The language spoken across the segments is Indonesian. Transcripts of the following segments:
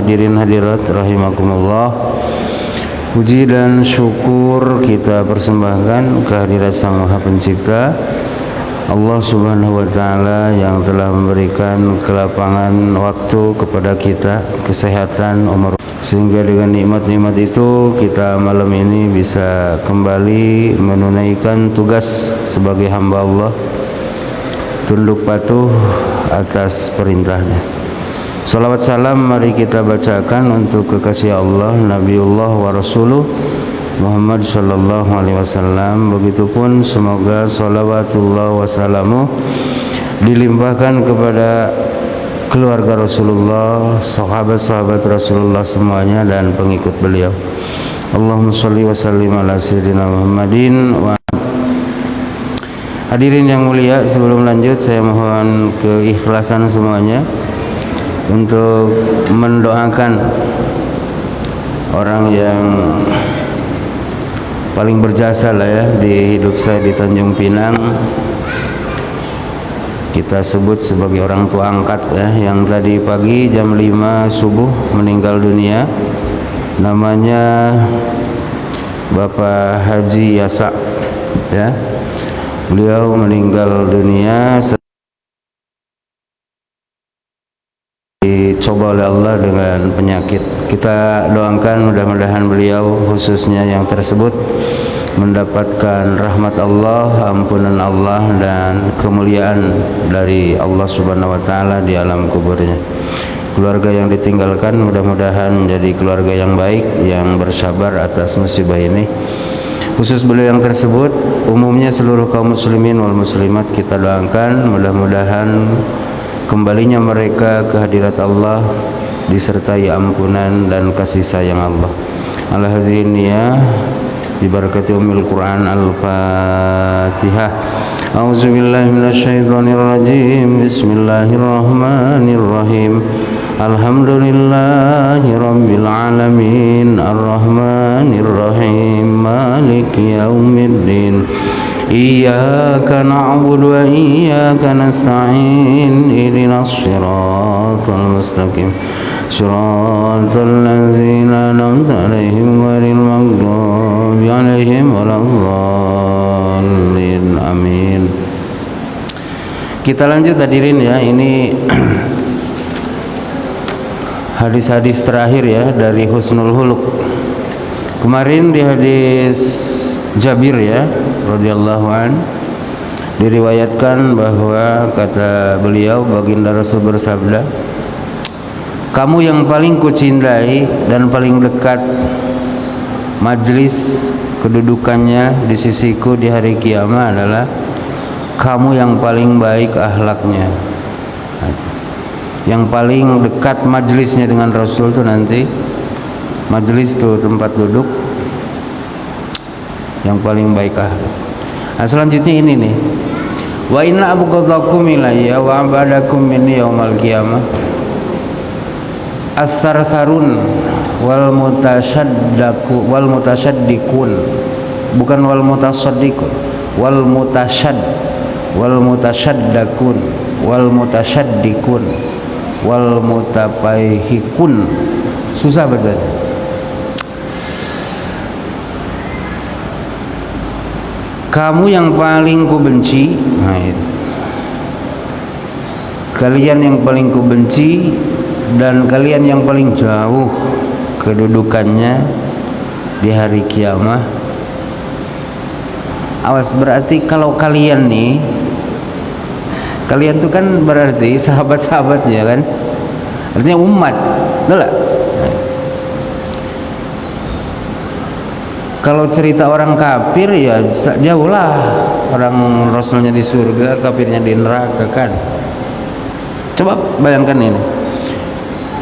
hadirin hadirat rahimakumullah. Puji dan syukur kita persembahkan kehadirat Sang Maha Pencipta Allah Subhanahu wa taala yang telah memberikan kelapangan waktu kepada kita, kesehatan, umur, sehingga dengan nikmat-nikmat itu kita malam ini bisa kembali menunaikan tugas sebagai hamba Allah, tunduk patuh atas perintahnya. Salawat salam mari kita bacakan untuk kekasih Allah, Nabiullah wa Rasuluh Muhammad sallallahu alaihi wasallam. Begitupun semoga salawatullah wassalamu dilimpahkan kepada keluarga Rasulullah, sahabat-sahabat Rasulullah semuanya dan pengikut beliau. Allahumma sholli wa sallim ala sayyidina Muhammadin wa hadirin yang mulia, sebelum lanjut saya mohon keikhlasan semuanya untuk mendoakan orang yang paling berjasa lah ya di hidup saya di Tanjung Pinang. Kita sebut sebagai orang tua angkat ya, yang tadi pagi jam 5 subuh meninggal dunia. Namanya Bapak Haji Yasa ya. Beliau meninggal dunia dicoba oleh Allah dengan penyakit. Kita doakan mudah-mudahan beliau khususnya yang tersebut mendapatkan rahmat Allah, ampunan Allah dan kemuliaan dari Allah Subhanahu wa taala di alam kuburnya. Keluarga yang ditinggalkan mudah-mudahan menjadi keluarga yang baik, yang bersabar atas musibah ini. Khusus beliau yang tersebut, umumnya seluruh kaum muslimin wal muslimat kita doakan mudah-mudahan kembalinya mereka ke hadirat Allah disertai ampunan dan kasih sayang Allah. Ala hadhihi niyah dibarakati Ummul Quran Al-Fatihah. A'udzubillahi minasyaitonir rajim. Bismillahirrahmanirrahim. Alhamdulillahi rabbil alamin arrahmanir rahim maliki yaumiddin. Iyyaka na'budu wa iyyaka nasta'in ihdinas siratal mustaqim siratal ladzina an'amta 'alaihim ghairil maghdubi 'alaihim waladdallin. Amin. Kita lanjut hadirin ya, ini hadis-hadis terakhir ya dari Husnul Huluk. Kemarin di hadis Jabir ya radhiyallahu an diriwayatkan bahwa kata beliau, baginda Rasul bersabda, kamu yang paling kucintai dan paling dekat majlis kedudukannya di sisiku di hari kiamat adalah kamu yang paling baik akhlaknya. Yang paling dekat majlisnya dengan Rasul itu nanti majlis itu tempat duduk yang paling baik akhlak. Nah, selanjutnya ini nih, wa inna abghadakum ilayya wa abadakum minni yaumal qiyamah as-sarsarun wal mutasyaddiqun, bukan wal mutasaddiqun, wal mutasyaddaqun wal mutasyaddiqun wal mutapaihikun. Susah bacanya. Kamu yang paling kubenci, nah itu. Kalian yang paling kubenci dan kalian yang paling jauh kedudukannya di hari kiamat. Awas, berarti kalau kalian nih, kalian tuh kan berarti sahabat-sahabatnya kan, artinya umat, betul gak? Kalau cerita orang kafir ya jauh lah, orang Rasulnya di surga, kafirnya di neraka kan. Coba bayangkan ini.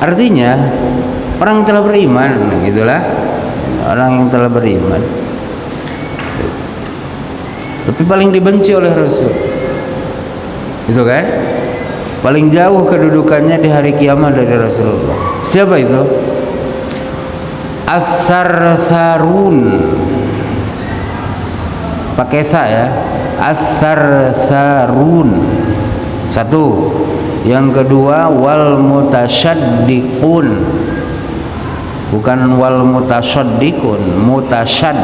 Artinya orang yang telah beriman, gitulah, orang yang telah beriman, tapi paling dibenci oleh Rasul, itu kan? Paling jauh kedudukannya di hari kiamat dari Rasulullah. Siapa itu? As-sarsarun, pakai sa ya, as-sarsarun. Satu. Yang kedua wal mutasyaddiqun. bukan wal mutasaddiqun, mutasyad.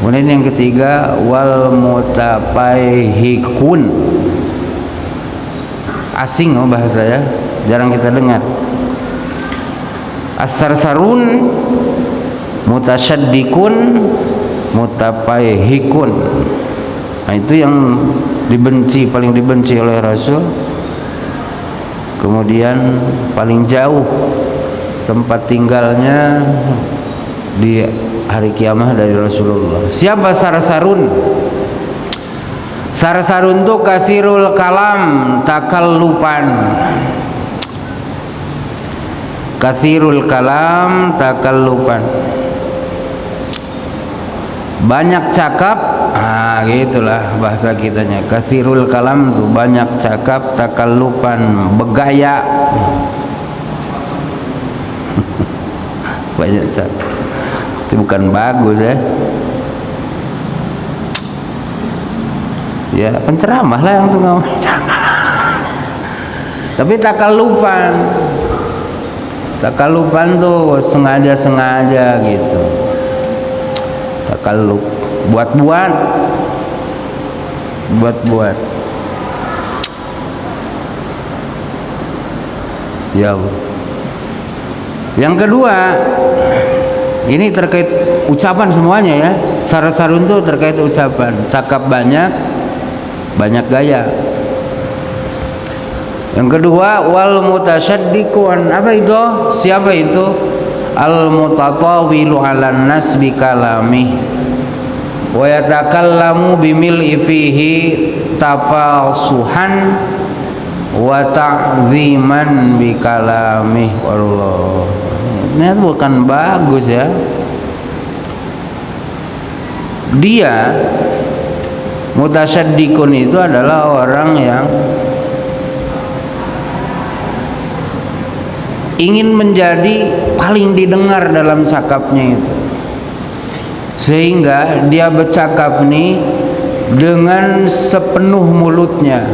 Kemudian yang ketiga wal mutafaihikun. Asing bahasa ya, jarang kita dengar. As-sarsarun, mutasyaddiqun, mutafaihikun. Nah, itu yang dibenci, paling dibenci oleh Rasul. Kemudian paling jauh tempat tinggalnya di hari kiamat dari Rasulullah. Siapa sarsarun? Sarsarun itu kasirul kalam, takallupan. Kasirul kalam, takallupan. Banyak cakap, gitulah bahasa kitanya. Kasirul kalam tuh banyak cakap, takallupan, begaya. Banyak cakap. Itu bukan bagus ya. Ya penceramah lah yang tuh ngomong. Tapi takallupan. Takallupan tuh sengaja-sengaja gitu. Takallub, buat-buat. Ya Allah. Yang kedua, ini terkait ucapan semuanya ya. Sarsarun itu terkait ucapan. Cakap banyak gaya. Yang kedua wal mutasyaddiqun. Apa itu? Siapa itu? Al mutatawilu 'alan nas bi kalami wa yatakallamu bimil'i fihi tafasuhan wa ta'ziman bi kalami. Allah. Ini bukan bagus ya. Dia mutasyaddiqun itu adalah orang yang ingin menjadi paling didengar dalam cakapnya itu, sehingga dia bercakap nih dengan sepenuh mulutnya.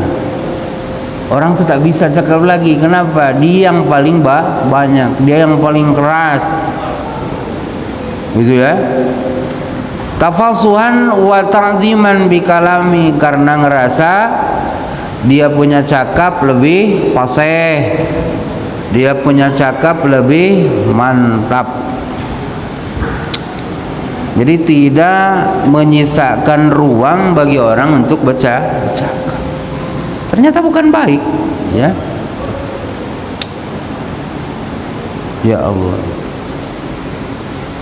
Orang tuh tak bisa cakap lagi. Kenapa? Dia yang paling banyak, dia yang paling keras, gitu ya. Tafasuhan wa ta'ziman bi kalami, karena ngerasa dia punya cakap lebih fasih, dia punya cakap lebih mantap. Jadi tidak menyisakan ruang bagi orang untuk bercakap. Ternyata bukan baik, ya. Ya Allah.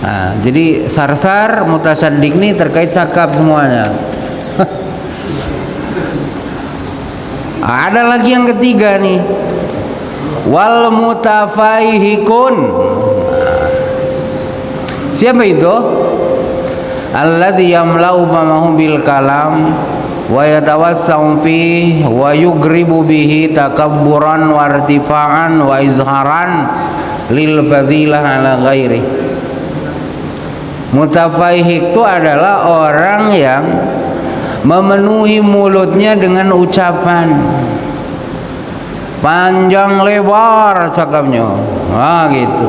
Nah, jadi sarsar mutasyaddiq ini terkait cakap semuanya. Ada lagi yang ketiga nih. Wal mutafaihikun. Siapa itu? Alladzi yamla'u famahu bil kalam wa yatawassau fihi wa yugribu bihi takabburan wa irtifa'an wa izharan lil fadilah ala ghairi. Mutafaihik itu adalah orang yang memenuhi mulutnya dengan ucapan panjang lebar cakapnya, gitu.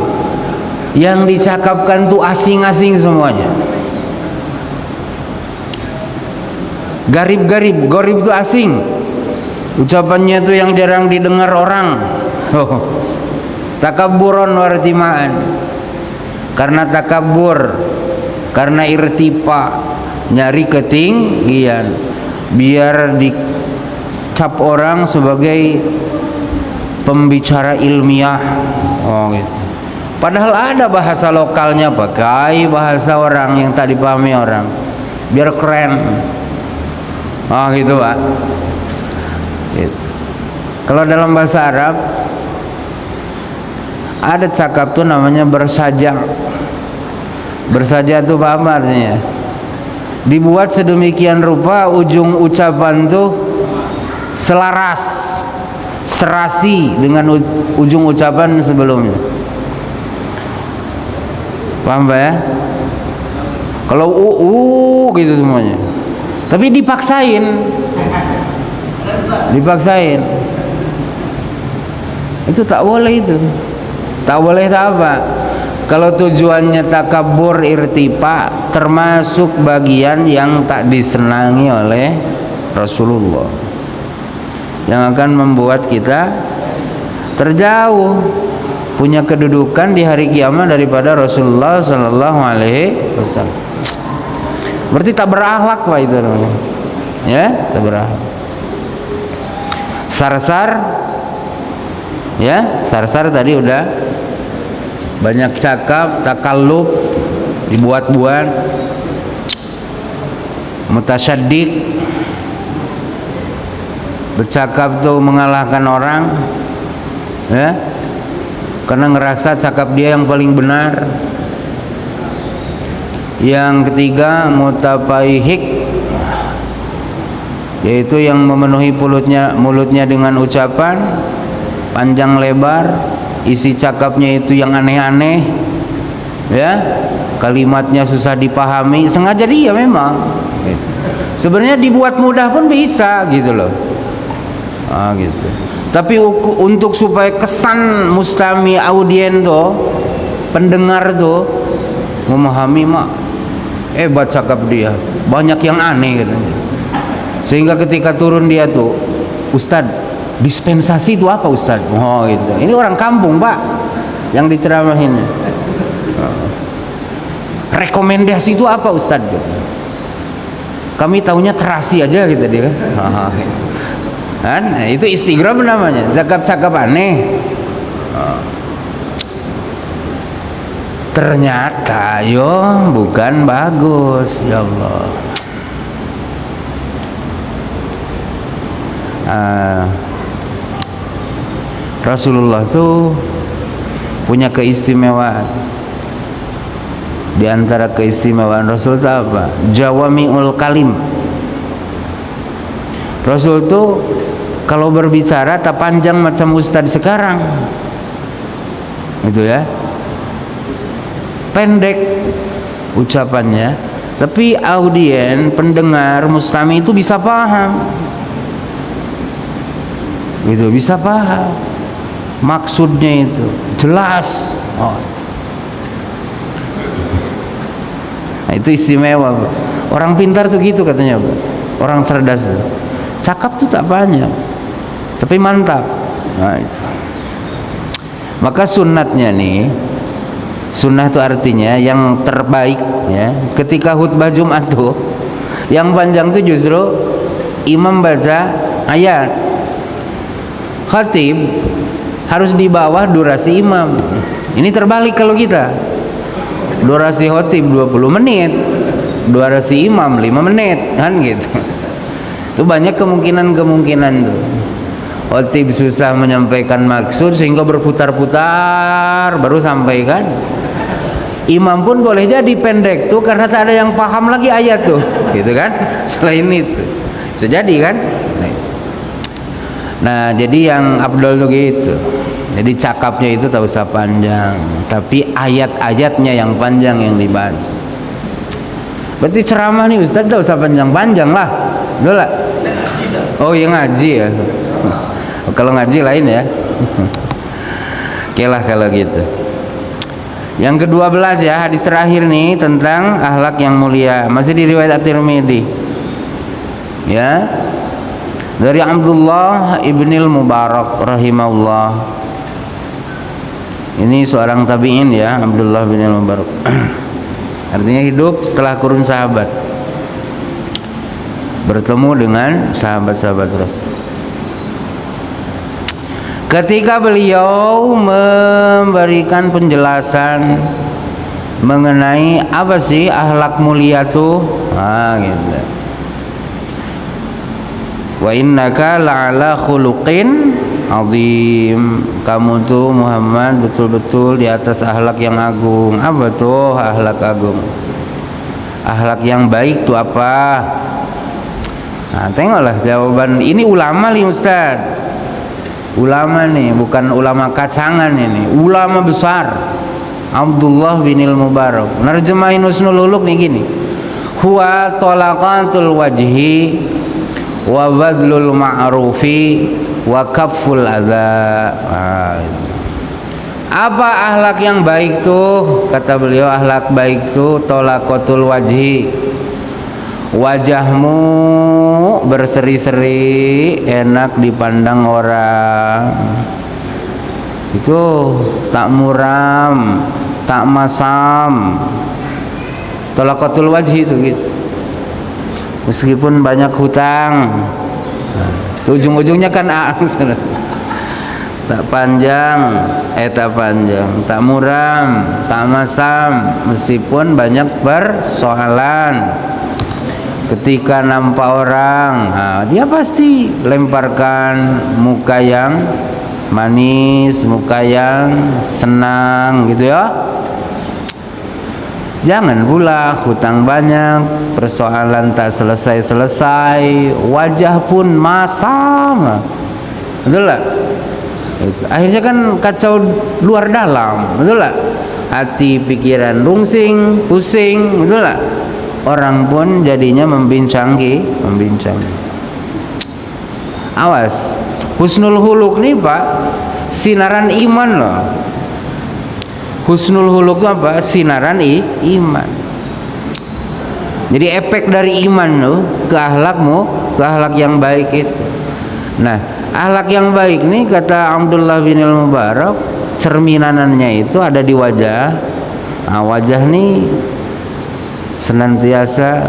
Yang dicakapkan tuh asing-asing semuanya. Garib itu asing. Ucapannya tuh yang jarang didengar orang. Takabburon wartimaan. Karena takabur, karena irtifa, nyari ketinggian, biar dicap orang sebagai pembicara ilmiah. Gitu. Padahal ada bahasa lokalnya, pakai bahasa orang yang tak dipahami orang, biar keren. Gitu Pak. Gitu. Kalau dalam bahasa Arab ada cakap tuh namanya bersaja. Bersaja tuh apa artinya? Dibuat sedemikian rupa ujung ucapan tuh selaras, serasi dengan ujung ucapan sebelumnya. Paham Pak ya? Kalau gitu semuanya. Tapi dipaksain. Itu tak boleh itu. Tak boleh tak apa? Kalau tujuannya takabur irtifa, termasuk bagian yang tak disenangi oleh Rasulullah, yang akan membuat kita terjauh, punya kedudukan di hari kiamat daripada Rasulullah Sallallahu Alaihi Wasallam. Berarti tak berakhlak Pak itu namanya, ya, tak berakhlak. Sarsar, ya, sarsar tadi udah banyak cakap, takallub, dibuat-buat, mutasyaddiq, bercakap tuh mengalahkan orang, ya, karena ngerasa cakap dia yang paling benar. Yang ketiga mutafaihik, yaitu yang memenuhi mulutnya dengan ucapan panjang lebar, isi cakapnya itu yang aneh-aneh, ya, kalimatnya susah dipahami, sengaja dia memang gitu. Sebenarnya dibuat mudah pun bisa gitu loh, gitu. Tapi untuk supaya kesan mustami audien tuh, pendengar tuh memahami, mak hebat cakap dia, banyak yang aneh gitu. Sehingga ketika turun dia tuh, Ustadz, dispensasi itu apa Ustadz? Oh gitu. Ini orang kampung Pak yang diceramahin. Rekomendasi itu apa Ustadz? Kami taunya terasi aja gitu dia kan. Kan? Nah, itu istighram namanya, cakap-cakap aneh. Ternyata yo bukan bagus, ya Allah. Rasulullah itu punya keistimewaan. Di antara keistimewaan Rasul itu apa? Jawami'ul kalim. Rasul itu kalau berbicara tak panjang macam Ustadz sekarang, gitu ya, pendek ucapannya, tapi audien, pendengar, mustami itu bisa paham, gitu, bisa paham maksudnya itu jelas. Nah, itu istimewa, Bro. Orang pintar tuh gitu katanya, Bro. Orang cerdas, cakap tuh tak banyak tapi mantap. Nah, itu. Maka sunnatnya nih, sunnah itu artinya yang terbaik, ya. Ketika khutbah Jumat tuh yang panjang tuh justru imam baca ayat, khatib harus di bawah durasi imam. Ini terbalik kalau kita, durasi khatib 20 menit, durasi imam 5 menit, kan gitu. Itu banyak kemungkinan tuh. Khatib susah menyampaikan maksud sehingga berputar-putar baru sampaikan. Imam pun boleh jadi pendek tuh karena tak ada yang paham lagi ayat tuh, gitu kan. Selain itu bisa jadi kan. Nah, jadi yang afdol tuh gitu. Jadi cakapnya itu tak usah panjang, tapi ayat-ayatnya yang panjang yang dibaca. Berarti ceramah nih Ustaz tak usah panjang-panjang lah. Betul lah. Oh, yang ngaji ya. Kalau ngaji lain ya. Oke lah kalau gitu. Yang ke-12 ya, hadis terakhir nih tentang akhlak yang mulia, masih di riwayat At-Tirmidzi. Ya. Dari Abdullah ibnil Mubarak rahimahullah. Ini seorang tabi'in ya, Abdullah bin Mubarak. Artinya hidup setelah kurun sahabat, bertemu dengan sahabat-sahabat Rasul. Ketika beliau memberikan penjelasan mengenai apa sih akhlak mulia tuh, gitu. Wa innaka la'ala khuluqin azim. Kamu tuh Muhammad betul-betul di atas akhlak yang agung. Apa tuh akhlak agung? Akhlak yang baik tuh apa? Nah, tengoklah jawaban ini ulama nih Ustaz. Ulama nih, bukan ulama kacangan ini, ulama besar. Abdullah binil Mubarak nerjemahin Husnul Huluk nih gini. Huwa talaqatul wajhi wa badlul ma'rufi wa kafful adza. Apa akhlak yang baik tuh? Kata beliau, akhlak baik tuh tolaqatul wajhi, wajahmu berseri-seri, enak dipandang orang. Itu tak muram, tak masam. Tolaqatul wajhi itu gitu. Meskipun banyak hutang, ujung-ujungnya kan tak panjang, tak muram, tak masam, meskipun banyak persoalan. Ketika nampak orang, dia pasti lemparkan muka yang manis, muka yang senang gitu ya. Jangan pula hutang banyak, persoalan tak selesai-selesai, wajah pun masam. Betul tak? Akhirnya kan kacau luar dalam, betul tak? Hati pikiran rungsing, pusing, betul tak? Orang pun jadinya membincang. Awas, husnul huluk nih Pak, sinaran iman loh. Husnul huluk itu apa? Sinaran iman. Jadi efek dari iman tuh ke akhlakmu, ke akhlak yang baik itu. Nah, akhlak yang baik nih kata Abdullah bin Mubarak, cerminanannya itu ada di wajah. Nah, wajah nih senantiasa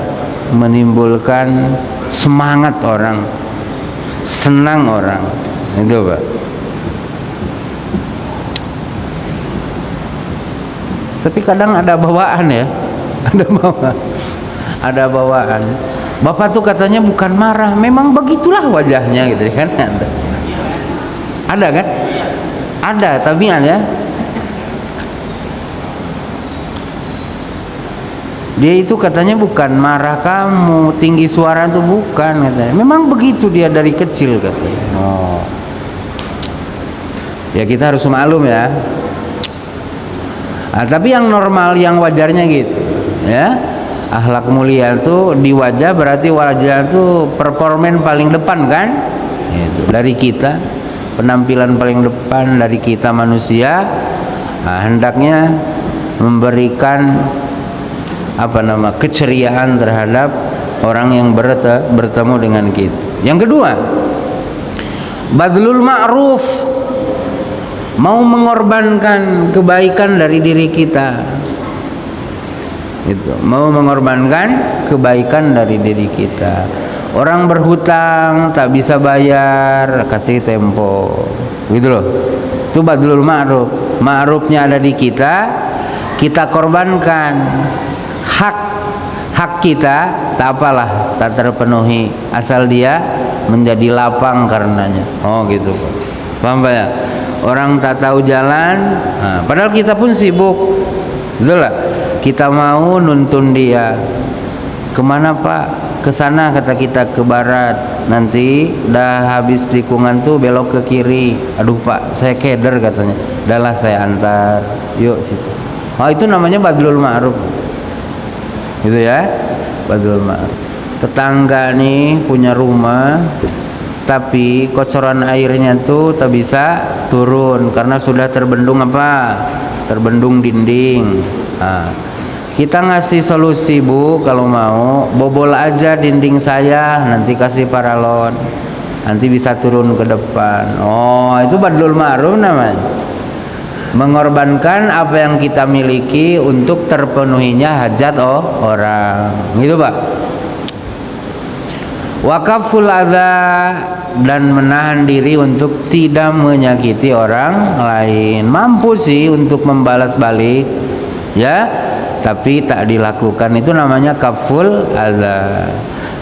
menimbulkan semangat orang, senang orang. Itu Pak. Tapi kadang ada bawaan ya, ada bawaan. Bapak tuh katanya bukan marah, memang begitulah wajahnya gitu kan. Ada kan? Ada tabiatnya. Dia itu katanya bukan marah kamu, tinggi suara tuh bukan katanya. Memang begitu dia dari kecil katanya. Oh. Ya kita harus maklum ya. Tapi yang normal, yang wajarnya gitu ya, akhlak mulia tuh di wajah, berarti wajah tuh performen paling depan kan gitu. Dari kita, penampilan paling depan dari kita manusia. Nah, hendaknya memberikan keceriaan terhadap orang yang bertemu dengan kita. Yang kedua, badlul ma'ruf, mau mengorbankan kebaikan dari diri kita. Itu, mau mengorbankan kebaikan dari diri kita. Orang berhutang tak bisa bayar, kasih tempo. Gitu loh. Itu badlul ma'ruf. Ma'rufnya ada di kita, kita korbankan. Hak kita tak apalah, tak terpenuhi, asal dia menjadi lapang karenanya. Oh gitu Pak. Paham Pak ya? Orang tak tahu jalan, padahal kita pun sibuk, betul lah. Kita mau nuntun dia kemana Pak? Ke sana kata kita, ke barat. Nanti dah habis tikungan tuh belok ke kiri. Aduh Pak, saya keder katanya. Dahlah saya antar. Yuk situ. Oh itu namanya badlul ma'ruf. Gitu ya, badlul ma'ruf. Tetangga nih punya rumah, tapi kocoran airnya tuh tak bisa turun karena sudah terbendung terbendung dinding. Nah, kita ngasih solusi Bu, kalau mau bobol aja dinding saya, nanti kasih paralon, nanti bisa turun ke depan. Oh itu badlul ma'ruf namanya, mengorbankan apa yang kita miliki untuk terpenuhinya hajat orang, gitu Pak. Wakaful adza, dan menahan diri untuk tidak menyakiti orang lain. Mampu sih untuk membalas balik ya, tapi tak dilakukan. Itu namanya kaful adza.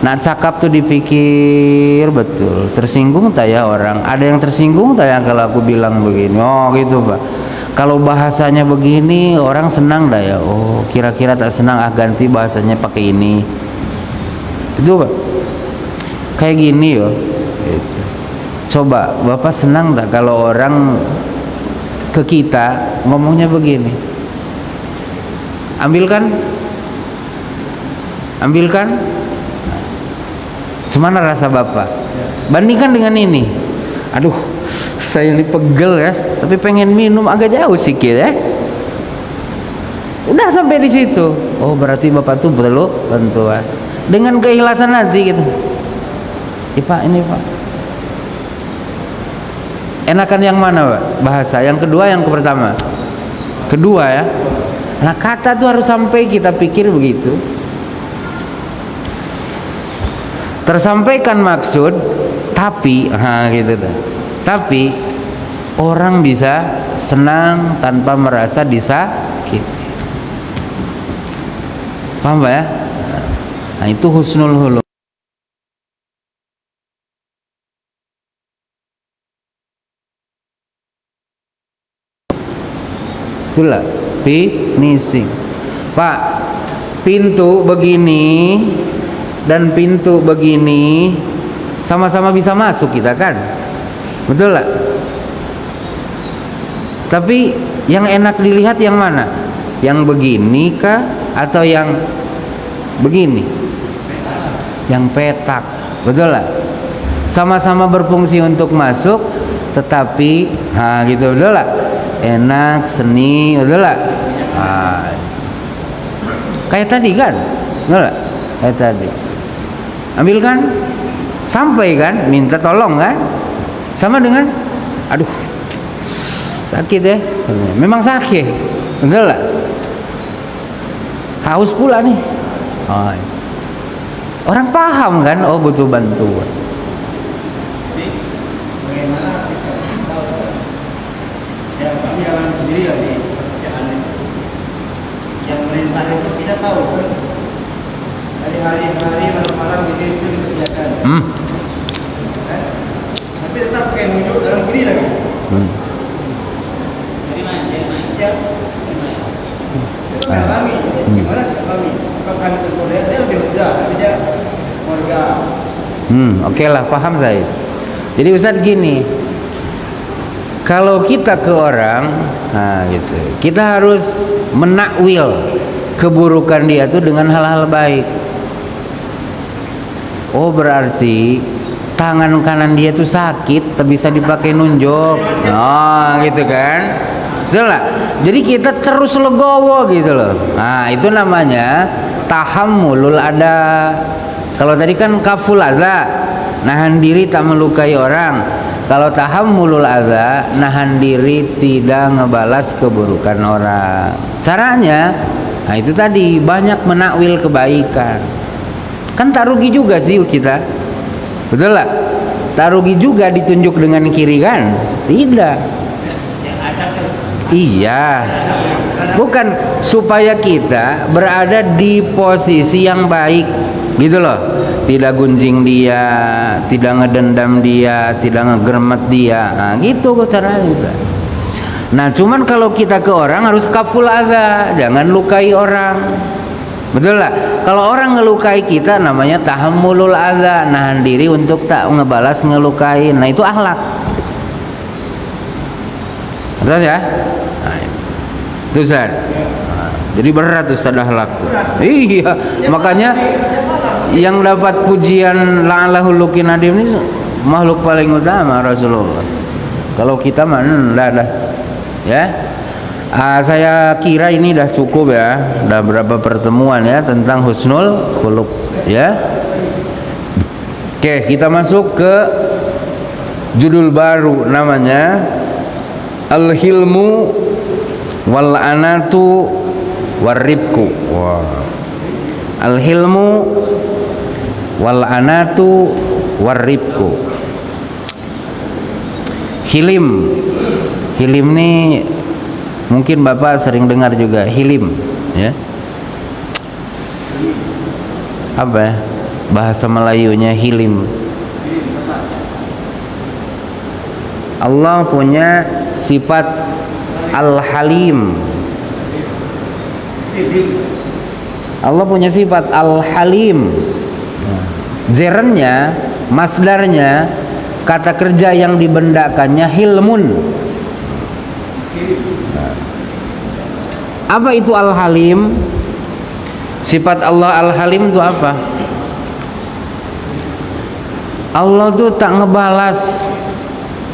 Nak cakap tuh dipikir betul, tersinggung tak ya orang, ada yang tersinggung tak ya kalau aku bilang begini. Oh gitu Pak. Kalau bahasanya begini orang senang dah ya. Oh kira-kira tak senang, ganti bahasanya pakai ini. Itu Pak. Kayak gini yo. Gitu. Coba Bapak senang tak kalau orang ke kita ngomongnya begini? Ambilkan. Gimana rasa Bapak? Bandingkan dengan ini. Aduh, Saya ini pegel ya, tapi pengen minum agak jauh sikit ya. Udah sampai di situ. Oh, berarti Bapak tuh perlu bantuan. Dengan keikhlasan hati gitu. Pak, ini Pak. Enakan yang mana Pak? Bahasa yang kedua, yang pertama? Kedua ya. Nah, kata tuh harus sampai kita pikir begitu. Tersampaikan maksud, tapi gitu tuh. Tapi orang bisa senang tanpa merasa disakiti. Paham Pak ya? Nah, itu husnul huluk. Itulah finishing. Pak, pintu begini dan pintu begini sama-sama bisa masuk kita kan? Betul lah. Tapi yang enak dilihat yang mana? Yang begini kah atau yang begini? Yang petak. Betul lah. Sama-sama berfungsi untuk masuk, tetapi gitu, betul lah. Enak, seni, betul lah. Kayak tadi kan? Betul lah. Kayak tadi. Ambil kan? Sampai kan? Minta tolong kan? Sama dengan aduh sakit ya, memang sakit, betul lah. Haus pula nih. Orang paham kan? Oh, butuh bantuan. Bagaimana ya kami alami sendiri ya di pekerjaan yang perintah itu kita tahu kan, dari hari-hari malam-malam itu dikerjakan. Tapi tetap kayak muncul dalam diri lagi. Jadi ya, itu mengalami. Gimana sih kami? Kalau kami tergoda, dia lebih mudah. Dia warga. Oke lah, paham saya. Jadi Ustaz gini, kalau kita ke orang, gitu, kita harus menakwil keburukan dia tuh dengan hal-hal baik. Oh, berarti tangan kanan dia tuh sakit, tapi bisa dipakai nunjuk. Gitu kan? Betul lah. Jadi kita terus legowo gitu loh. Nah, itu namanya tahammulul ada. Kalau tadi kan kaful adza, nahan diri tak melukai orang. Kalau tahammulul adza, nahan diri tidak ngebalas keburukan orang. Caranya, nah itu tadi, banyak menakwil kebaikan. Kan tak rugi juga sih kita. Betul lah. Tak rugi juga ditunjuk dengan kiri kan? Tidak. Iya. Bukan supaya kita berada di posisi yang baik, gitu loh. Tidak gunjing dia, tidak ngedendam dia, tidak ngegermet dia. Nah, gitu caranya. Nah, cuman kalau kita ke orang harus kaful adza, jangan lukai orang. Betul lah. Kalau orang ngelukai kita namanya tahammulul adza, nahan diri untuk tak ngebalas ngelukai. Nah, itu akhlak. Betul ya? Nah, itu Ustaz. Jadi berat Ustaz akhlak tuh. Iya, makanya yang dapat pujian la'allahu lukin nadim ini makhluk paling utama Rasulullah. Kalau kita mah enggak dah. Ya. Saya kira ini dah cukup ya, dah berapa pertemuan ya tentang husnul khuluq ya. Oke, kita masuk ke judul baru namanya Al-Hilmu wal Anatu warribku. Al-Hilmu wal Anatu warribku. Hilim ini mungkin Bapak sering dengar juga, hilim ya. Apa ya? Bahasa Melayunya hilim. Allah punya sifat Al-Halim. Allah punya sifat Al-Halim. Zerennya, masdarnya, kata kerja yang dibendakannya hilmun. Apa itu Al-Halim? Sifat Allah Al-Halim itu apa? Allah tuh tak ngebalas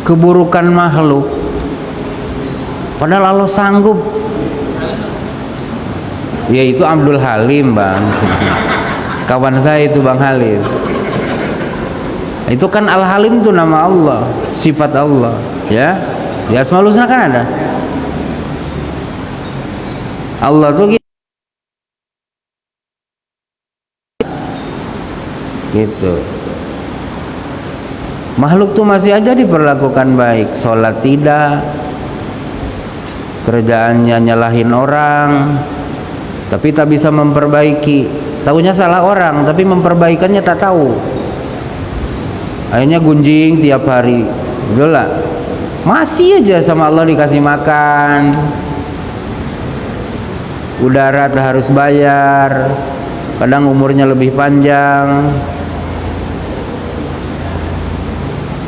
keburukan makhluk, padahal Allah sanggup. Ya itu Abdul Halim, Bang. Kawan saya itu Bang Halim. Itu kan Al-Halim itu nama Allah, sifat Allah, ya. Di Asmaul Husna kan ada. Allah tuh gitu. Makhluk tuh masih aja diperlakukan baik, sholat tidak, kerjaannya nyalahin orang, tapi tak bisa memperbaiki. Tahunya salah orang, tapi memperbaikannya tak tahu. Akhirnya gunjing tiap hari. Udah lah, masih aja sama Allah dikasih makan, udara tak harus bayar, kadang umurnya lebih panjang,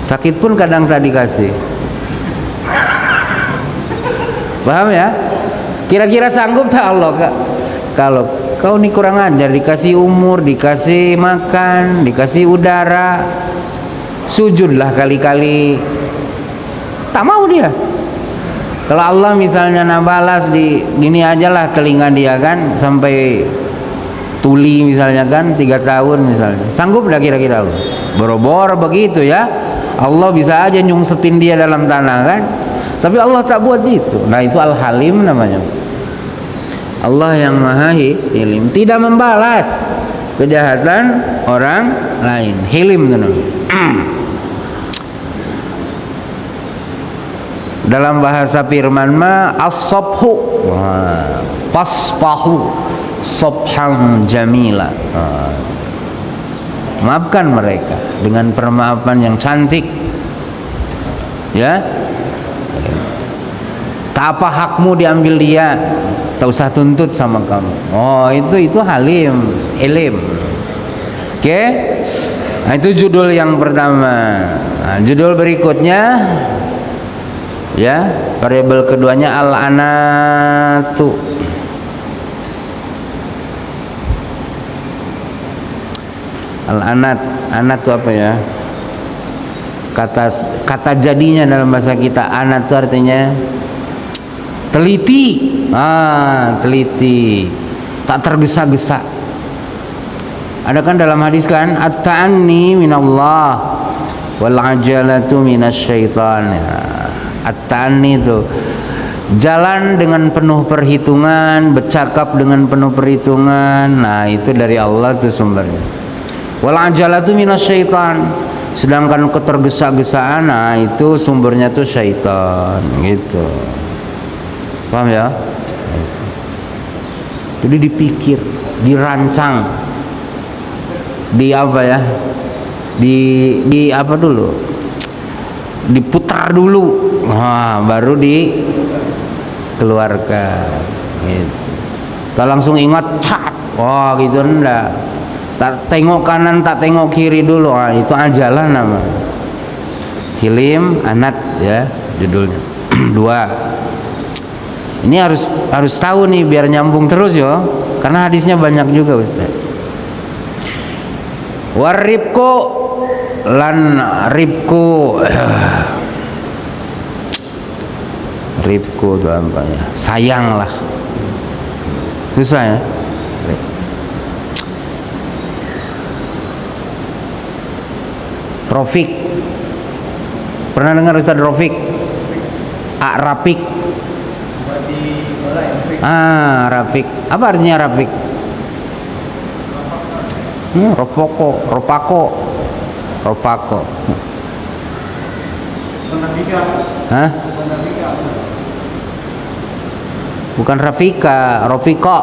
sakit pun kadang tak dikasih. Paham ya? Kira-kira sanggup tak Allah, Kak? Kalau kau ini kurang ajar, dikasih umur, dikasih makan, dikasih udara, sujudlah kali-kali. Tak mau dia. Kalau Allah misalnya balas di gini aja lah telinga dia kan, sampai tuli misalnya kan 3 tahun misalnya, sanggup dah kira-kira Allah? Boro-boro begitu ya. Allah bisa aja nyungsepin dia dalam tanah kan, tapi Allah tak buat itu. Nah itu Al-Halim namanya. Allah yang Maha Hilim, tidak membalas kejahatan orang lain. Hilim itu namanya. Dalam bahasa firman ma as-sabhu fasfahu sabhan jamila. Maafkan mereka dengan permaafan yang cantik, ya. Tak apa hakmu diambil dia, tak usah tuntut sama kamu. Oh itu Halim, Hilim. Oke. Nah, itu judul yang pertama. Nah, judul berikutnya, ya, variabel keduanya al-anatu. Al-anat, anat itu apa ya? Kata jadinya dalam bahasa kita anat itu artinya teliti. Teliti, tak tergesa-gesa. Ada kan dalam hadis kan, at-ta'anni minallah wal ajalatu minasyaitan. At-ta'anni itu jalan dengan penuh perhitungan, bercakap dengan penuh perhitungan. Nah itu dari Allah tuh sumbernya. Wal ajalatu minasyaitan, sedangkan ketergesa-gesaan, nah itu sumbernya tuh syaitan gitu. Paham ya? Jadi dipikir, dirancang, di apa ya? Di apa dulu? Diputar dulu, baru dikeluarkan. Gitu. Tak langsung ingat, cat, gitu enggak. Tak tengok kanan, tak tengok kiri dulu. Itu ajalah nama. Hilim, anat ya judulnya. 2. Ini harus tahu nih biar nyambung terus yo, karena hadisnya banyak juga Ustaz. Waribku lan ribku. Ribku itu apa ya? Sayang lah. Susah ya. Rofik, pernah dengar Ustaz Rofik? Rafik. Rafik. Apa artinya Rafik? Ropako. Hah? Bukan Rafika, Rofiko.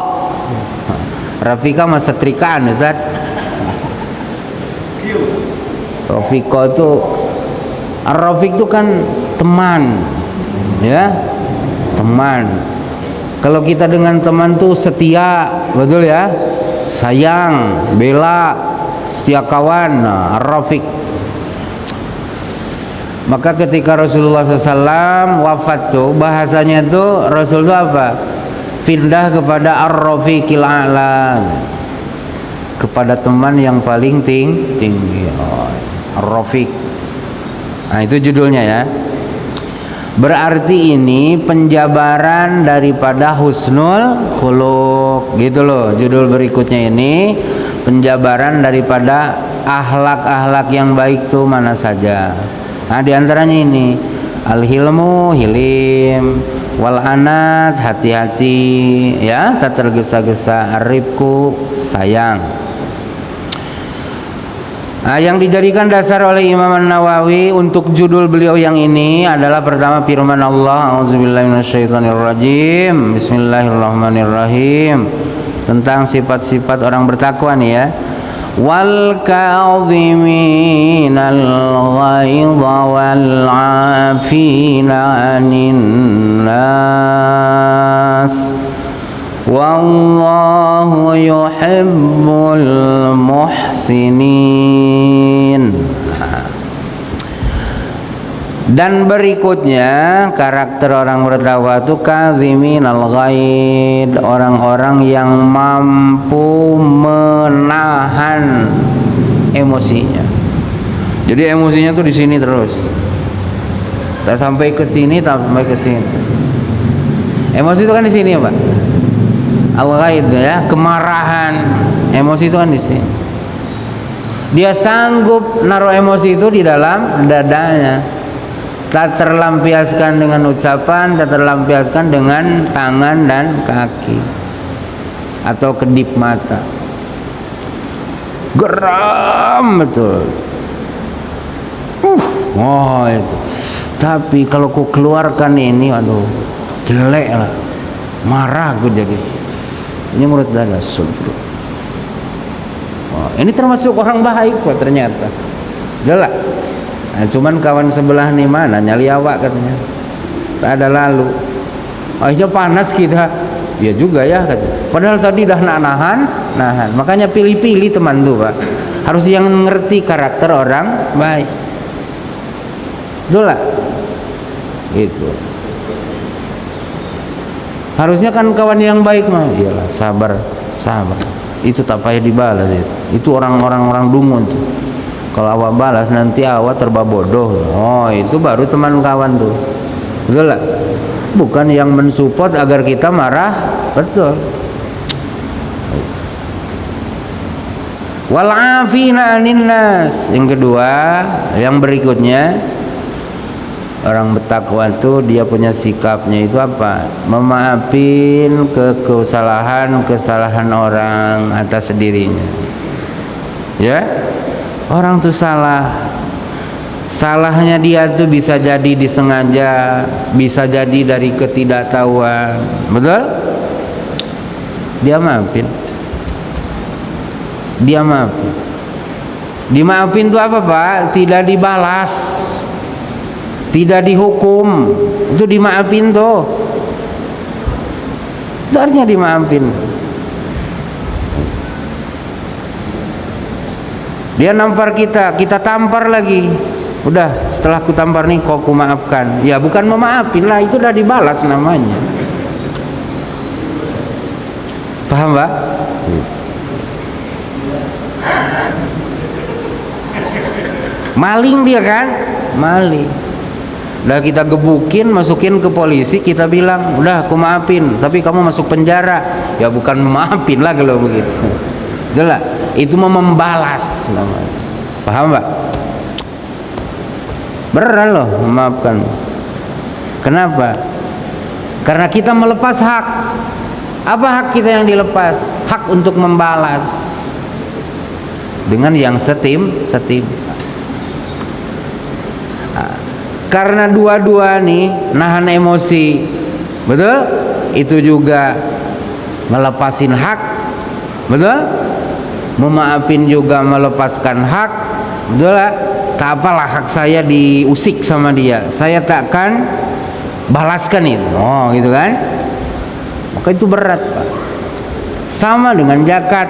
Rafika mas setrikaan Ustaz. Rofiko itu, Ar-Rafiq itu kan teman, ya, teman. Kalau kita dengan teman tuh setia, betul ya, sayang, bela, setia kawan. Nah, Ar-Rafiq. Maka ketika Rasulullah SAW wafat tuh bahasanya tuh Rasul itu apa? Pindah kepada Ar-Rafiqil A'la, kepada teman yang paling tinggi. Ar-Rafiq. Nah, itu judulnya ya. Berarti ini penjabaran daripada husnul khuluq gitu loh. Judul berikutnya ini penjabaran daripada akhlak-akhlak yang baik tuh mana saja. Nah, diantaranya ini al-hilmu, hilim, wal anat, hati-hati ya, tak tergesa-gesa, ar-rifqu, sayang. Nah, yang dijadikan dasar oleh Imam An-Nawawi untuk judul beliau yang ini adalah pertama firman Allah, a'udzubillahi minasyaitonirrajim, bismillahirrahmanirrahim, tentang sifat-sifat orang bertakwa nih ya. Wal kadhiminal ghaidha wal 'afina 'anil nas wallahu yuhibbul muhsinin. Dan berikutnya karakter orang bertakwa itu kadhiminal ghaid, orang-orang yang mampu menahan emosinya. Jadi emosinya tuh di sini terus, tak sampai ke sini, tak sampai ke sini. Emosi itu kan di sini ya Pak. Al-ghaid ya, kemarahan, emosi itu kan di sini. Dia sanggup naruh emosi itu di dalam dadanya, tak terlampiaskan dengan ucapan, tak terlampiaskan dengan tangan dan kaki atau kedip mata. Geram betul. Oh itu. Tapi kalau ku keluarkan ini, aduh, jelek lah, marah ku jadi. Ini menurut dada subur. Oh, ini termasuk orang baik kok ternyata. Gelak. Nah, cuman kawan sebelah nih mana nyali awak katanya. Tak ada lalu. Akhirnya panas kita. Ya juga ya katanya. Padahal tadi dah nahan. Makanya pilih-pilih teman tuh Pak. Harus yang ngerti karakter orang baik. Betul lah. Itu. Harusnya kan kawan yang baik mah, iyalah sabar. Itu tak payah dibalas itu orang-orang dungu tuh. Kalau awak balas nanti awak terbabodoh. Oh, itu baru teman kawan tuh. Betul lah. Bukan yang mensupport agar kita marah, betul. Wal 'afina 'anil nas. Yang kedua, yang berikutnya orang bertakwa itu dia punya sikapnya itu apa? Memaafin kesalahan orang atas dirinya. Ya, orang tuh salah. Salahnya dia tuh bisa jadi disengaja, bisa jadi dari ketidaktahuan. Betul? Dia maafin. Dimaafin itu apa Pak? Tidak dibalas, tidak dihukum, itu dimaafin tuh. Itu artinya dimaafin. Dia nampar kita tampar lagi. Udah, setelah ku tampar nih kok ku maafkan. Ya bukan memaafin lah, itu udah dibalas namanya. Paham Pak? Maling dia kan? Maling. Udah kita gebukin, masukin ke polisi, kita bilang, udah aku maafin, tapi kamu masuk penjara. Ya bukan maafin lah kalau begitu. Jelas, itu mau membalas namanya. Paham Pak? Berat loh memaafkan. Kenapa? Karena kita melepas hak. Apa hak kita yang dilepas? Hak untuk membalas dengan yang setim. Karena dua-dua nih nahan emosi, betul? Itu juga melepasin hak, betul? Memaafin juga melepaskan hak, betul lah? Tak apalah hak saya diusik sama dia, saya takkan balaskan itu. Oh gitu kan? Maka itu berat Pak. Sama dengan zakat,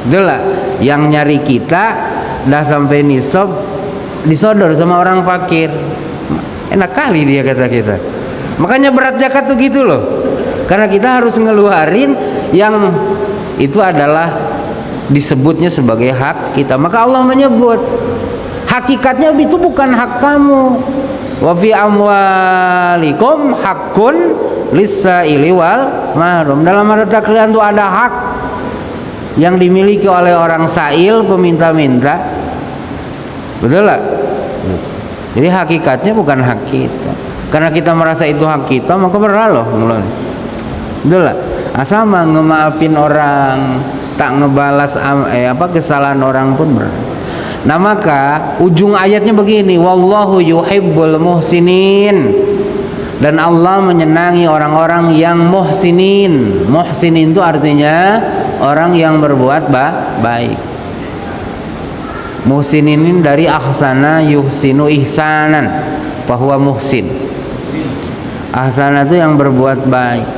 betul lah? Yang nyari kita dah sampai nisab disodor sama orang fakir. Enak kali dia kata kita. Makanya berat zakat tuh gitu loh. Karena kita harus ngeluarin yang itu adalah disebutnya sebagai hak kita. Maka Allah menyebut hakikatnya itu bukan hak kamu. Wa fi amwalikum haqqun lis-sa'ili wal mahrum. Dalam harta kalian tuh ada hak yang dimiliki oleh orang sa'il, peminta-minta. Betul lah. Jadi hakikatnya bukan hak kita. Karena kita merasa itu hak kita, maka berlalu mulai. Betul lah. Sama ngemaafin orang, tak ngebalas kesalahan orang pun berlalu. Nah maka ujung ayatnya begini, wallahu yuhibbul muhsinin, dan Allah menyenangi orang-orang yang muhsinin. Muhsinin itu artinya orang yang berbuat baik. Muhsinin dari ahsana yuhsinu ihsanan, bahwa muhsin. Ahsana itu yang berbuat baik.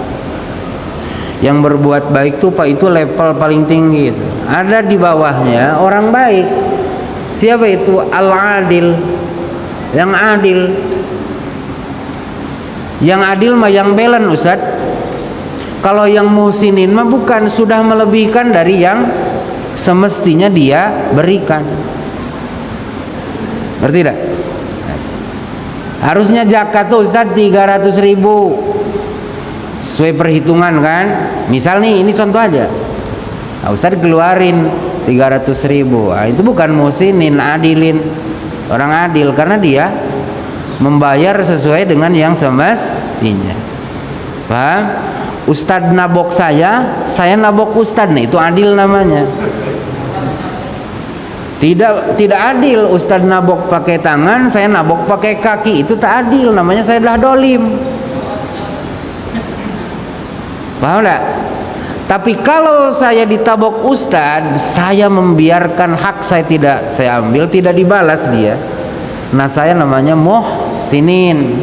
Yang berbuat baik itu Pak, itu level paling tinggi itu. Ada di bawahnya orang baik. Siapa itu? Al-adil, yang adil. Yang adil mah yang belen, Ustaz. Kalau yang muhsinin mah bukan, sudah melebihkan dari yang semestinya dia berikan. Ngerti tidak? Harusnya zakat tuh Ustaz 300.000 sesuai perhitungan kan. Misal nih, ini contoh aja. Nah, Ustaz keluarin 300.000. Nah, itu bukan muhsinin, adilin. Orang adil karena dia membayar sesuai dengan yang semestinya. Paham? Ustadz nabok saya nabok Ustadz, nih itu adil namanya. Tidak adil Ustadz nabok pakai tangan, saya nabok pakai kaki, itu tak adil, namanya saya adalah dolim. Paham enggak? Tapi kalau saya ditabok Ustadz, saya membiarkan hak saya ambil, tidak dibalas dia. Nah saya namanya muhsinin,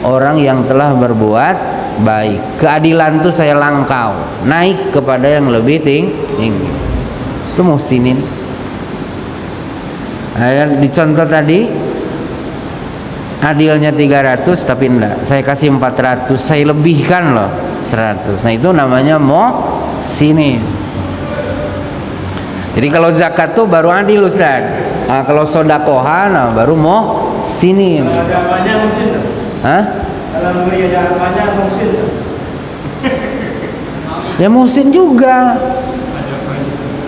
orang yang telah berbuat baik. Keadilan itu saya langkau, naik kepada yang lebih tinggi. Itu muhsinin. Nah, di contoh tadi adilnya 300 tapi enggak, saya kasih 400, saya lebihkan loh 100. Nah itu namanya muhsinin. Jadi kalau zakat tuh baru adil Ustaz. Nah, kalau sodakohan nah, baru muhsinin. Kalau ada apanya muhsin. Hah? Kalau beri ada apanya muhsin. Ya muhsin juga.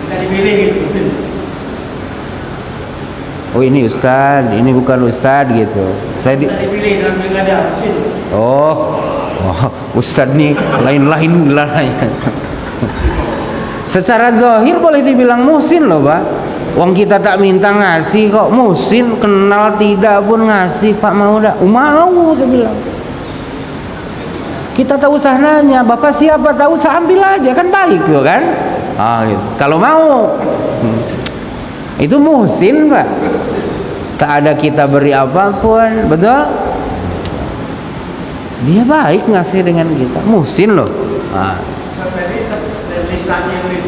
Kita dipilih gitu muhsin. Oh ini Ustaz, ini bukan Ustaz gitu. Kita dipilih dalam pilkada muhsin. Oh, Ustaz nih lain-lain lah. Secara zahir boleh dibilang muhsin loh Pak. Wong kita tak minta ngasih kok, muhsin, kenal tidak pun ngasih Pak, mau dah? Mau, saya bilang. Kita tak usah nanya, Bapak siapa, tak usah, ambil aja, kan baik tuh kan. Gitu. Kalau mau itu muhsin Pak. Tak ada kita beri apapun, betul? Dia baik ngasih dengan kita, muhsin loh. Tadi lisannya itu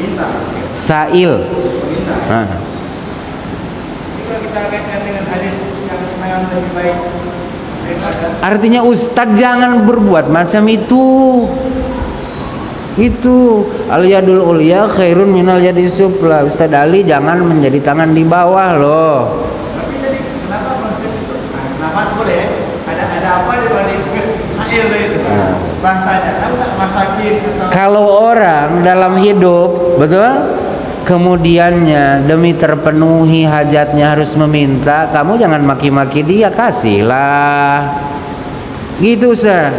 minta. Sa'il. Minta. Kalau kita kaitkan dengan hadis yang lebih baik. Artinya Ustadz jangan berbuat macam itu. Itu al-yadul ulya khairun minal yadis sufla. Ustadz Ali jangan menjadi tangan di bawah loh. Tapi jadi kenapa konsep itu? Kenapa boleh? Ada apa di balik sa'il itu? Bahasanya, tahu tak masakin atau? Kalau orang dalam hidup, betul? Kemudiannya demi terpenuhi hajatnya harus meminta, kamu jangan maki-maki dia, kasihlah. Gitu Ustaz.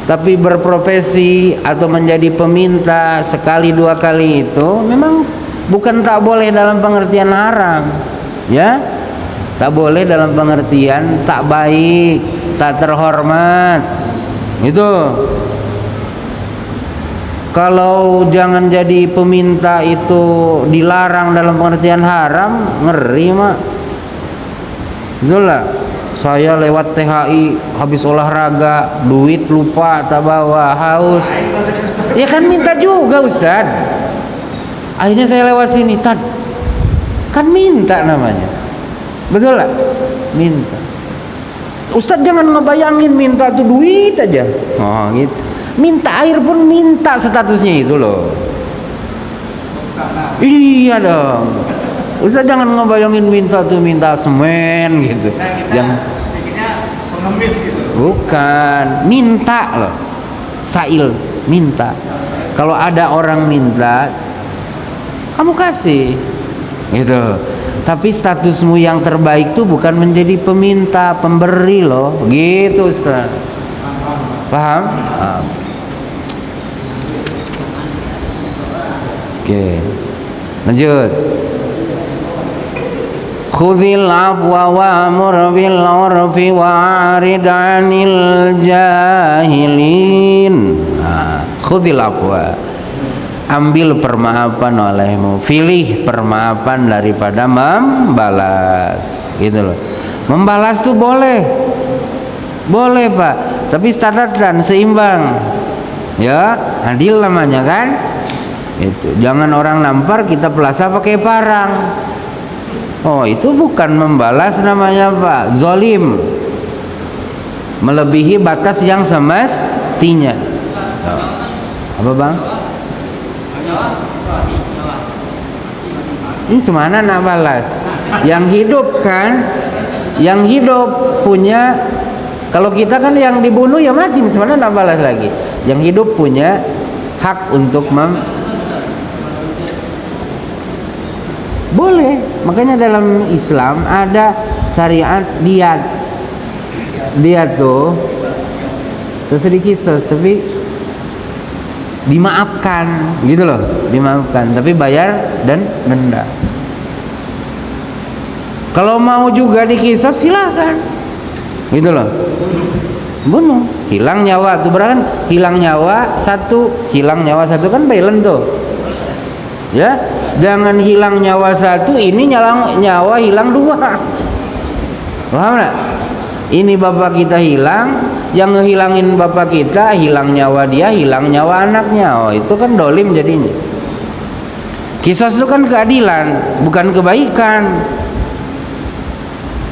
Tapi berprofesi atau menjadi peminta sekali dua kali itu memang bukan tak boleh dalam pengertian haram, ya. Tak boleh dalam pengertian tak baik, tak terhormat. Itu. Kalau jangan jadi peminta itu dilarang dalam pengertian haram, ngeri mak. Betul lah. Saya lewat THI habis olahraga, duit lupa tak bawa, haus. Ya kan minta juga Ustaz. Akhirnya saya lewat sini, Tad. Kan minta namanya. Betul lah? Minta. Ustaz jangan ngebayangin minta tuh duit aja. Oh gitu. Minta air pun minta statusnya itu loh. Iya dong. Ustaz jangan ngebayangin minta semen gitu. Nah, kita Yang bikinnya pengemis gitu. bukan, minta loh. Sail, minta. Kalau ada orang minta, kamu kasih. Gitu. Tapi statusmu yang terbaik tuh bukan menjadi peminta, pemberi loh. Gitu, Ustaz. Paham? Paham. Oke. Lanjut. Khudhil afwa wa'mur bil 'urfi wa'rid 'anil jahilin. Khudhil afwa. Ambil permaafan olehmu. Pilih permaafan daripada membalas. Gitu loh. Membalas tuh boleh. Boleh, Pak. Tapi standar dan seimbang. Ya, adil namanya kan? Itu. Jangan orang nampar kita pelasa pakai parang. Oh, itu bukan membalas namanya, Pak. Zolim. Melebihi batas yang semestinya. Oh. Apa, Bang? Ini cuma nak balas. Yang hidup kan, yang hidup punya. Kalau kita kan yang dibunuh ya mati, cuma nak balas lagi. Yang hidup punya hak untuk boleh. Makanya dalam Islam ada syariat diat. Diat tuh sedikit tapi dimaafkan gitu loh, dimaafkan tapi bayar dan denda. Kalau mau juga dikisos silakan, gitu loh. Bunuh, hilang nyawa tuh berarti hilang nyawa satu kan balance tuh, ya. Jangan hilang nyawa satu, ini nyawa hilang dua. Paham nggak? Ini bapak kita hilang, yang ngehilangin bapak kita hilang nyawa dia, hilang nyawa anaknya. Oh, itu kan dolim jadinya. Kisos itu kan keadilan, bukan kebaikan.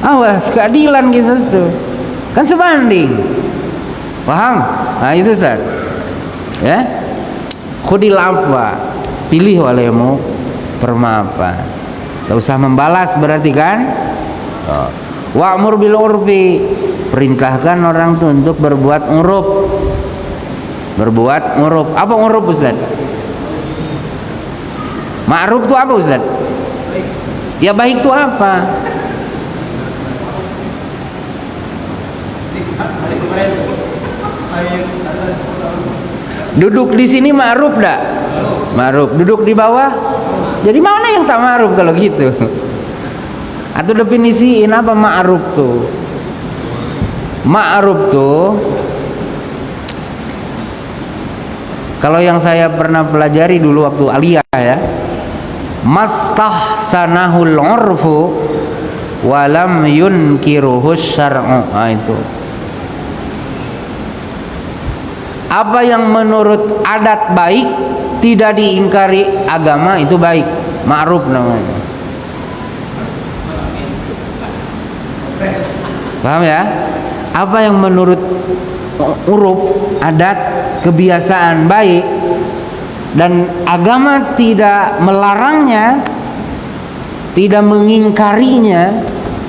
Awas, keadilan kisos itu kan sebanding. Paham? Nah itu Ustaz. Ya. Khudil afwa, pilih olehmu permaafan. Tak usah membalas berarti kan? Oh. Wa'mur bil 'urfi, perintahkan orang tuh untuk berbuat uruf. Berbuat uruf. Apa uruf, Ustaz? Ma'ruf itu apa, Ustaz? Ya baik itu apa? Duduk di sini ma'ruf dak? Ma'ruf. Duduk di bawah? Jadi mana yang tak ma'ruf kalau gitu? Atau definisiin apa ma'ruf tuh? Ma'ruf tuh kalau yang saya pernah pelajari dulu waktu aliyah ya, mastahsanahul 'urfu walam yunkiruhu syar'u. Nah, itu apa yang menurut adat baik tidak diingkari agama itu baik, ma'ruf namanya. Paham ya? Apa yang menurut uruf, adat, kebiasaan baik dan agama tidak melarangnya, tidak mengingkarinya.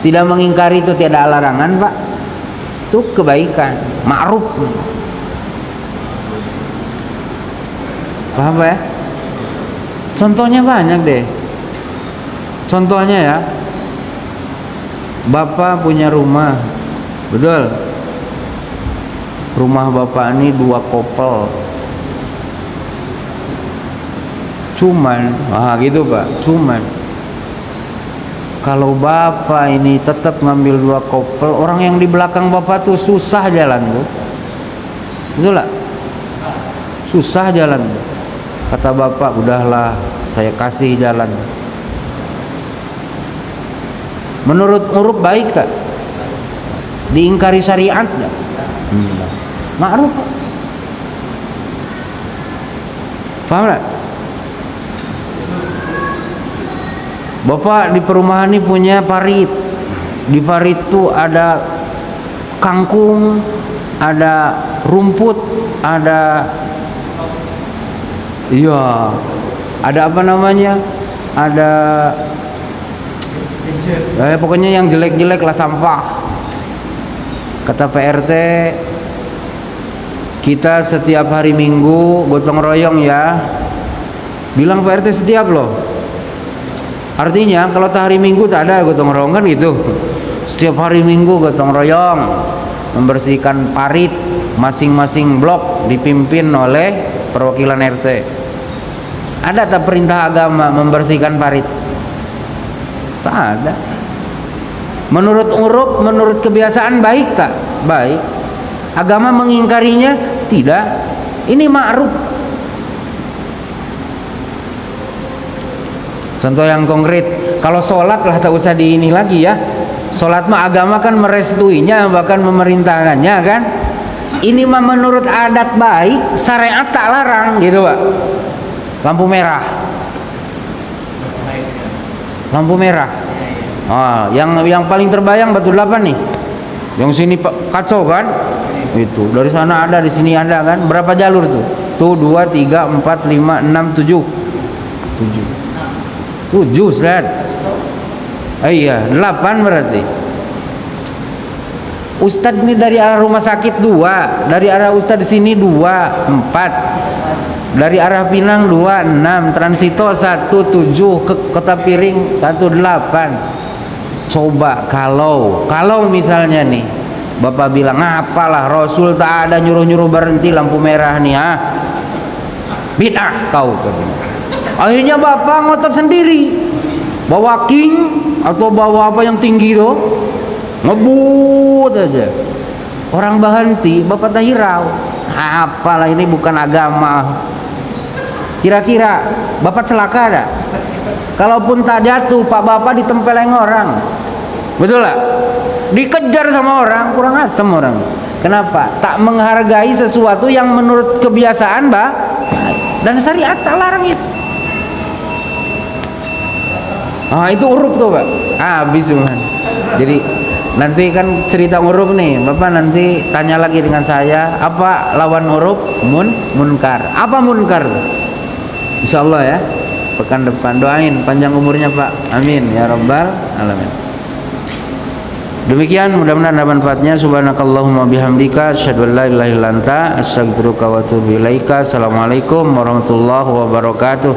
Tidak mengingkari itu tiada larangan, Pak. Itu kebaikan, ma'ruf. Paham ya? Contohnya banyak deh. Contohnya ya, Bapak punya rumah, betul? Rumah Bapak ini 2 kopel. Cuman, gitu Pak, cuman kalau Bapak ini tetap ngambil 2 kopel, orang yang di belakang Bapak tuh susah jalan tuh. Betul gak? Susah jalan. Kata Bapak, udahlah saya kasih jalan. Menurut uruf baik tak? Diingkari syariat tak? Ma'ruf. Paham tak? Bapak di perumahan ini punya parit. Di parit itu ada kangkung, ada rumput, ada ada apa namanya? Ada Pokoknya yang jelek-jelek lah sampah. Kata PRT, kita setiap hari Minggu gotong royong ya. Bilang PRT setiap loh. Artinya kalau hari Minggu tak ada gotong royong kan gitu. Setiap hari Minggu gotong royong membersihkan parit masing-masing blok dipimpin oleh perwakilan RT. Ada tak perintah agama membersihkan parit? Tak ada. Menurut uruf, menurut kebiasaan baik tak? Baik. Agama mengingkarinya? Tidak. Ini ma'ruf. Contoh yang konkret, kalau sholat lah tak usah di ini lagi ya. Sholat mah agama kan merestuinya, bahkan memerintahkannya kan. Ini mah menurut adat baik, syariat tak larang gitu Pak. Lampu merah. Lampu merah. Yang paling terbayang Batu 8 nih. Yang sini kacau kan? Itu. Dari sana ada, di sini ada kan? Berapa jalur tuh? Tuh 2, 3, 4, 5, 6, 7. 7 Ustaz. Iya, 8 berarti. Ustadz ini dari arah rumah sakit 2, dari arah Ustadz di sini 2, 4. Dari arah Pinang 2, 6, transito 1, 7, ke Kota Piring 1, 8. Coba kalau misalnya nih Bapak bilang, apalah Rasul tak ada nyuruh-nyuruh berhenti lampu merah nih bid'ah kau. Akhirnya Bapak ngotot sendiri, bawa king atau bawa apa yang tinggi tuh, ngebut aja. Orang berhenti, Bapak tak hirau. Apalah ini bukan agama. Kira-kira Bapak celaka ada? Kalaupun tak jatuh, Pak Bapak ditempeleng orang. Betul lah? Dikejar sama orang, kurang asem orang. Kenapa? Tak menghargai sesuatu yang menurut kebiasaan dan syariat tak larang itu. Itu uruf tuh Pak. Habis cuman. Jadi nanti kan cerita uruf nih, Bapak nanti tanya lagi dengan saya, apa lawan uruf? Munkar. Apa munkar? Insyaallah ya. Pekan depan doain panjang umurnya Pak. Amin ya rabbal alamin. Demikian, mudah-mudahan ada manfaatnya. Subhanakallahumma bihamdika asyhadu an la ilaha illa anta astaghfiruka wa atubu ilaika. Assalamualaikum warahmatullahi wabarakatuh.